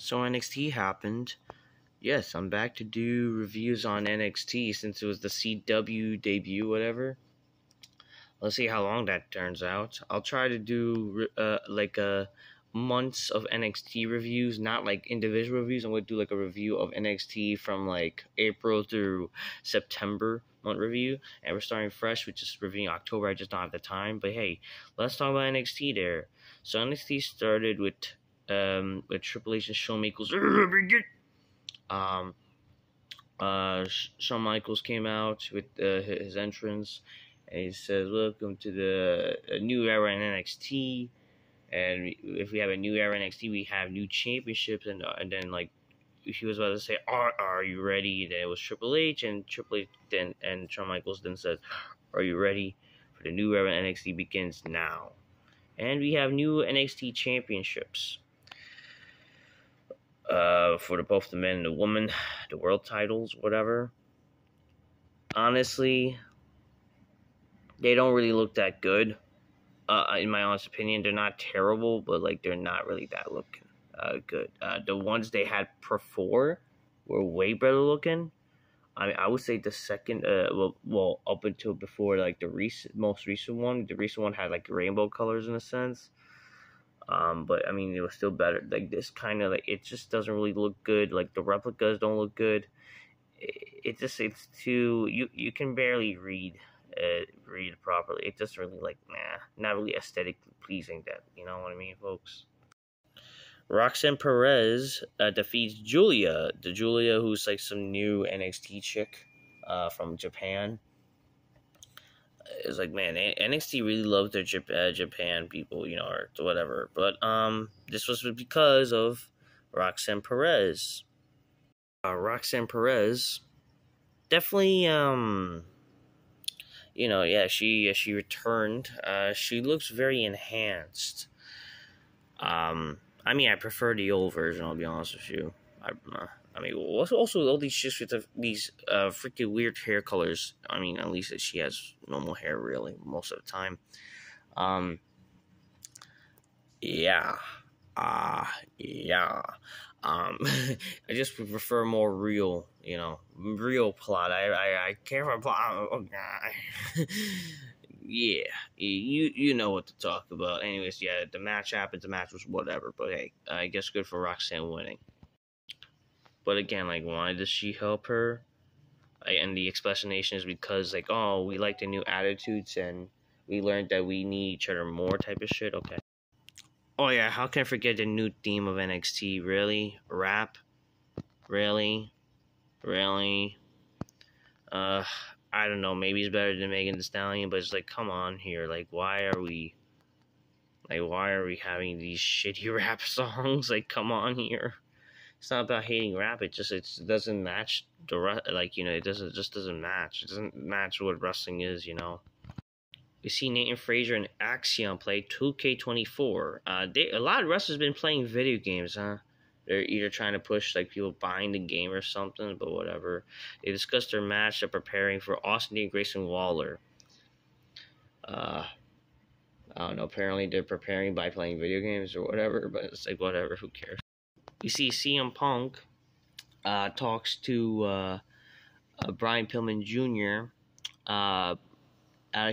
So NXT happened. Yes, I'm back to do reviews on NXT since it was the CW debut, whatever. Let's see how long that turns out. I'll try to do months of NXT reviews, not like individual reviews. I'm going to do like a review of NXT from like April through September month review. And we're starting fresh, which is reviewing October. I just don't have the time. But hey, let's talk about NXT there. So NXT started with Triple H and Shawn Michaels. Shawn Michaels came out with his entrance, and he says, "Welcome to the new era in NXT. And if we have a new era in NXT, we have new championships." And then like he was about to say, "Are you ready?" Then it was Triple H, and Shawn Michaels then says, "Are you ready for the new era in NXT begins now?" And we have new NXT championships. For both the men and the women, the world titles, whatever. Honestly, they don't really look that good. In my honest opinion, they're not terrible, but like they're not really that looking good. The ones they had before were way better looking. I would say the second, well, up until before like the most recent one. The recent one had like rainbow colors in a sense. But I mean, it was still better. Like this kind of like it just doesn't really look good. Like the replicas don't look good. It's too you can barely read it properly. It just really like not really aesthetically pleasing. That you know what I mean, folks. Roxanne Perez defeats Giulia. The Giulia who's like some new NXT chick from Japan. It's like, man, NXT really loves their Japan people, you know, or whatever. But this was because of Roxanne Perez. Roxanne Perez definitely, you know, yeah, she returned. She looks very enhanced. I mean, I prefer the old version. I'll be honest with you. I mean, also all these shits with these freaking weird hair colors. I mean, at least she has normal hair, really, most of the time. Yeah. Yeah. I just prefer more real, you know, real plot. I care for plot. Oh, God. Yeah, you know what to talk about. Anyways, yeah, the match happened. The match was whatever. But hey, I guess good for Roxanne winning. But again, like, why does she help her? And the explanation is because, like, oh, we like the new attitudes and we learned that we need each other more type of shit. Okay. Oh, yeah, how can I forget the new theme of NXT? Really? Rap? Really? Really? I don't know. Maybe it's better than Megan Thee Stallion, but it's like, come on here. Like, why are we having these shitty rap songs? Like, come on here. It's not about hating rap. It doesn't match like, you know, it just doesn't match. It doesn't match what wrestling is, you know. We see Nathan Frazier and Axiom play 2K24. A lot of wrestlers been playing video games, huh? They're either trying to push like people buying the game or something, but whatever. They discussed their match. They're preparing for Austin and Grayson Waller. I don't know. Apparently, they're preparing by playing video games or whatever. But it's like whatever. Who cares? We see CM Punk talks to Brian Pillman Jr.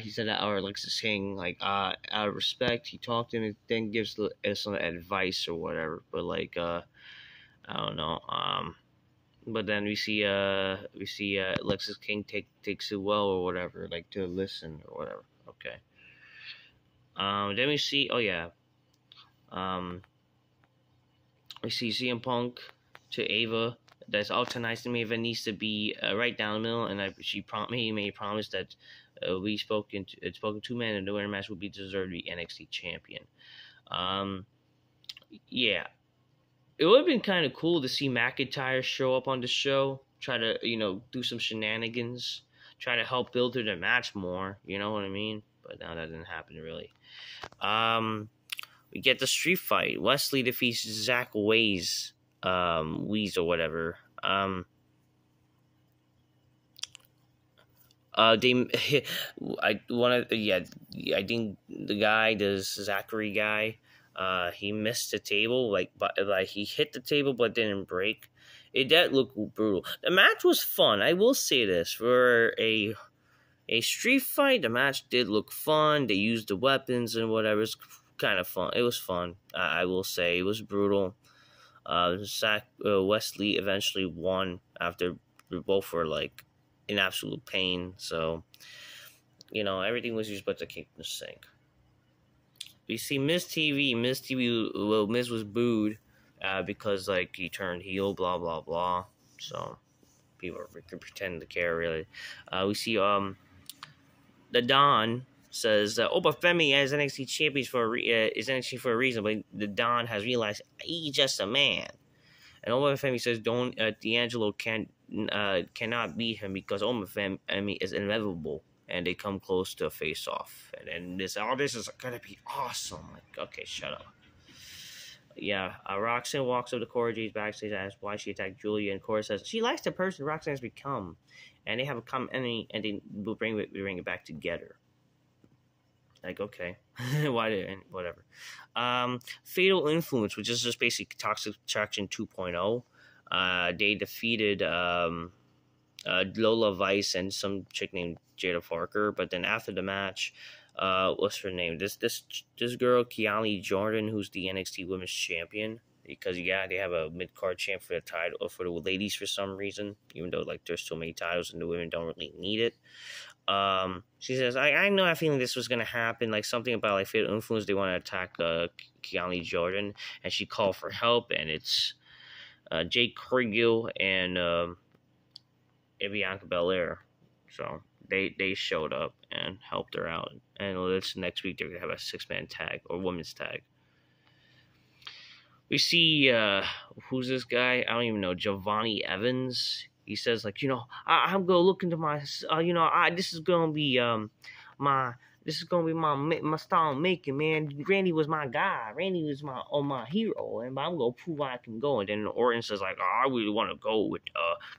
He said that, or like saying, like, out of respect, he talked to him and then gives some advice or whatever. But like, I don't know. But then we see Lexis King takes it well or whatever, like to listen or whatever. Okay. Then we see, we see CM Punk to Ava. That's all too nice to me. Ava needs to be right down the middle, and he made a promise that we spoken to men, and the winner match would be deserved to be NXT champion. Yeah, it would have been kind of cool to see McIntyre show up on the show, try to do some shenanigans, try to help build to the match more. You know what I mean? But now that didn't happen really. We get the street fight. Wesley defeats Zach Weeze or whatever. I think the Zachary guy, He missed the table, but he hit the table but didn't break. It did look brutal. The match was fun. I will say this, for a street fight, the match did look fun. They used the weapons and whatever. It's kind of fun. It was fun. I will say it was brutal. Wesley eventually won after we both were like in absolute pain. So, everything was used but to kick the sink. We see Miz TV. Miz was booed because like he turned heel. Blah blah blah. So people can pretend to care really. We see the Don says Obafemi as NXT champion is NXT for a reason, but the Don has realized he's just a man. And Obafemi says D'Angelo cannot beat him because Obafemi is inevitable, and they come close to a face off. And then this is gonna be awesome. Like, okay, shut up. Yeah, Roxanne walks up to Cora Jade's backstage and asks why she attacked Giulia, and Cora says she likes the person Roxanne has become, and they have a common enemy, and they will bring it back together. Like, okay, whatever. Fatal Influence, which is just basically Toxic Attraction 2.0. They defeated Lola Vice and some chick named Jada Parker, but then after the match, what's her name? This girl, Kiali Jordan, who's the NXT Women's Champion, because they have a mid-card champ for the title for the ladies for some reason, even though like there's so many titles and the women don't really need it. She says, I know I feeling this was gonna happen, like something about like Fatal Influence, they want to attack Kiali Jordan, and she called for help, and it's Jake Cargill and Bianca Belair. So they showed up and helped her out, and next week they're gonna have a 6-man tag or women's tag. We see who's this guy? I don't even know. Giovanni Evans. He says like, I'm gonna look into my, this is gonna be my style making, man. Randy was my guy. Randy was my hero, and I'm gonna prove I can go. And then Orton says like, I really want to go with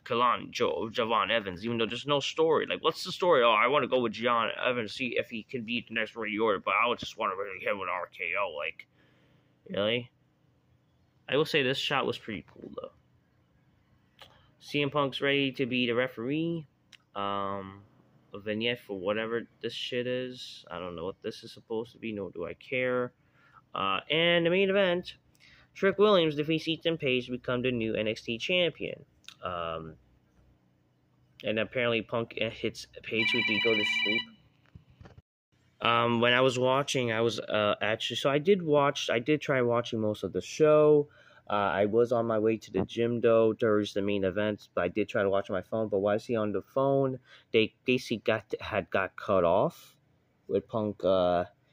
Javon Evans, even though there's no story. Like, what's the story? I want to go with John Evans, see if he can beat the next Randy Orton, but I would just want to really hit with RKO. Like, really? I will say this shot was pretty cool though. CM Punk's ready to be the referee. A vignette for whatever this shit is. I don't know what this is supposed to be, nor do I care. And the main event, Trick Williams defeats Ethan Page to become the new NXT champion. And apparently Punk hits Page with the go to sleep. When I was watching, I was actually, so I did try watching most of the show. I was on my way to the gym though towards the main event, but I did try to watch on my phone. But while I see on the phone, they basically got cut off with Punk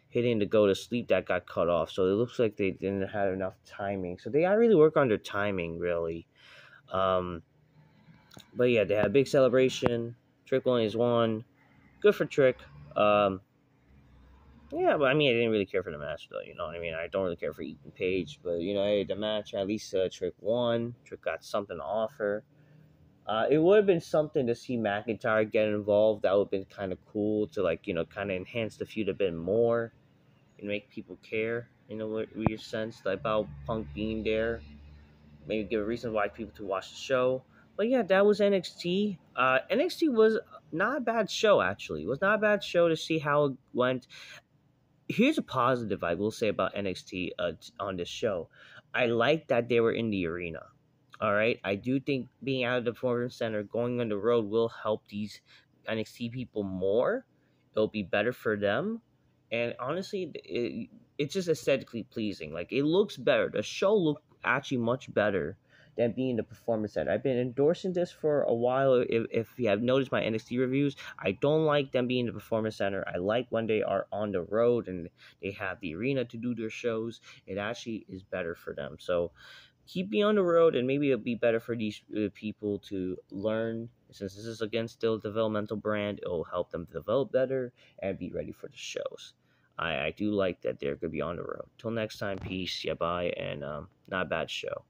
hitting the go to sleep. That got cut off, so it looks like they didn't have enough timing. So they gotta really work on their timing, really. But yeah, they had a big celebration. Trick Williams won. Good for Trick. Yeah, but I mean, I didn't really care for the match, though. You know what I mean? I don't really care for Ethan Page, but hey, the match, at least Trick won. Trick got something to offer. It would have been something to see McIntyre get involved. That would have been kind of cool to kind of enhance the feud a bit more and make people care. In a weird sense, about Punk being there. Maybe give a reason why people to watch the show. But yeah, that was NXT. NXT was not a bad show, actually. It was not a bad show to see how it went. Here's a positive I will say about NXT on this show. I like that they were in the arena. All right. I do think being out of the Performance Center, going on the road will help these NXT people more. It'll be better for them. And honestly, it's just aesthetically pleasing. Like, it looks better. The show looked actually much better than being the Performance Center. I've been endorsing this for a while. If you have noticed my NXT reviews, I don't like them being the Performance Center. I like when they are on the road and they have the arena to do their shows. It actually is better for them. So keep me on the road, and maybe it'll be better for these people to learn. Since this is, again, still a developmental brand, it'll help them develop better and be ready for the shows. I do like that they're going to be on the road. Till next time, peace, yeah, bye, and not a bad show.